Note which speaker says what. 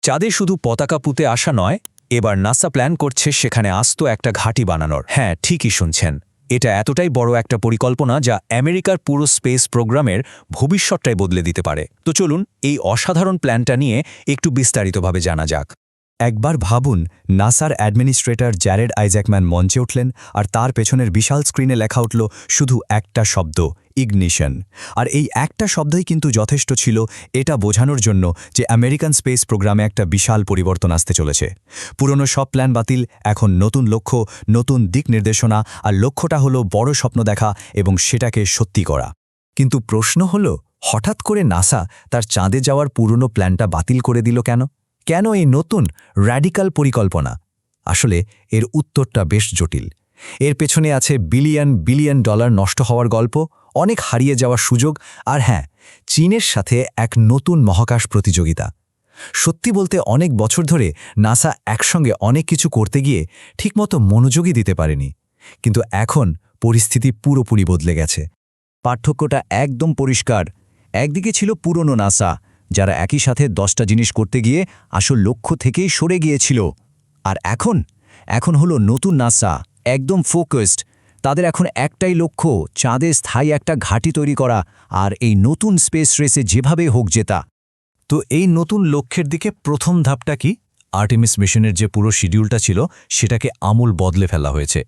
Speaker 1: চাঁদে শুধু পতাকা পুঁতে আসা নয়, এবার নাসা প্ল্যান করছে সেখানে আস্ত একটা ঘাঁটি বানানোর। হ্যাঁ, ঠিকই শুনছেন। এটা এতটাই বড় একটা পরিকল্পনা যা আমেরিকার পুরো স্পেস প্রোগ্রামের ভবিষ্যৎটাই বদলে দিতে পারে। তো চলুন এই অসাধারণ প্ল্যানটা নিয়ে একটু বিস্তারিতভাবে জানা যাক। একবার ভাবুন, নাসার অ্যাডমিনিস্ট্রেটর জ্যারেড আইজ্যাকম্যান মঞ্চে উঠলেন আর তার পেছনের বিশাল স্ক্রিনে লেখা উঠল শুধু একটা শব্দ, ইগনিশন। আর এই একটা শব্দই কিন্তু যথেষ্ট ছিল এটা বোঝানোর জন্য যে আমেরিকান স্পেস প্রোগ্রামে একটা বিশাল পরিবর্তন আসতে চলেছে। পুরনো সব প্ল্যান বাতিল, এখন নতুন লক্ষ্য, নতুন দিক নির্দেশনা, আর লক্ষ্যটা হলো বড় স্বপ্ন দেখা এবং সেটাকে সত্যি করা। কিন্তু প্রশ্ন হলো, হঠাৎ করে নাসা তার চাঁদে যাওয়ার পুরনো প্ল্যানটা বাতিল করে দিল কেন? কেন এই নতুন র্যাডিক্যাল পরিকল্পনা? আসলে এর উত্তরটা বেশ জটিল। এর পেছনে আছে বিলিয়ন বিলিয়ন ডলার নষ্ট হওয়ার গল্প, অনেক হারিয়ে যাওয়ার সুযোগ, আর হ্যাঁ, চীনের সাথে এক নতুন মহাকাশ প্রতিযোগিতা। সত্যি বলতে অনেক বছর ধরে নাসা একসঙ্গে অনেক কিছু করতে গিয়ে ঠিকমতো মনোযোগই দিতে পারেনি। কিন্তু এখন পরিস্থিতি পুরোপুরি বদলে গেছে। পার্থক্যটা একদম পরিষ্কার। একদিকে ছিল পুরনো নাসা, যারা একই সাথে 10টা জিনিস করতে গিয়ে আসল লক্ষ্য থেকেই সরে গিয়েছিল। আর এখন হলো নতুন নাসা, একদম ফোকাসড। তাদের এখন একটাই লক্ষ্য, চাঁদে স্থায়ী একটা ঘাঁটি তৈরি করা, আর এই নতুন স্পেস রেসে যেভাবে হোক জেতা। তো এই নতুন লক্ষ্যের দিকে প্রথম ধাপটা কি? আর্টেমিস মিশনের যে পুরো শিডিউলটা ছিল সেটাকে আমূল বদলে ফেলা হয়েছে।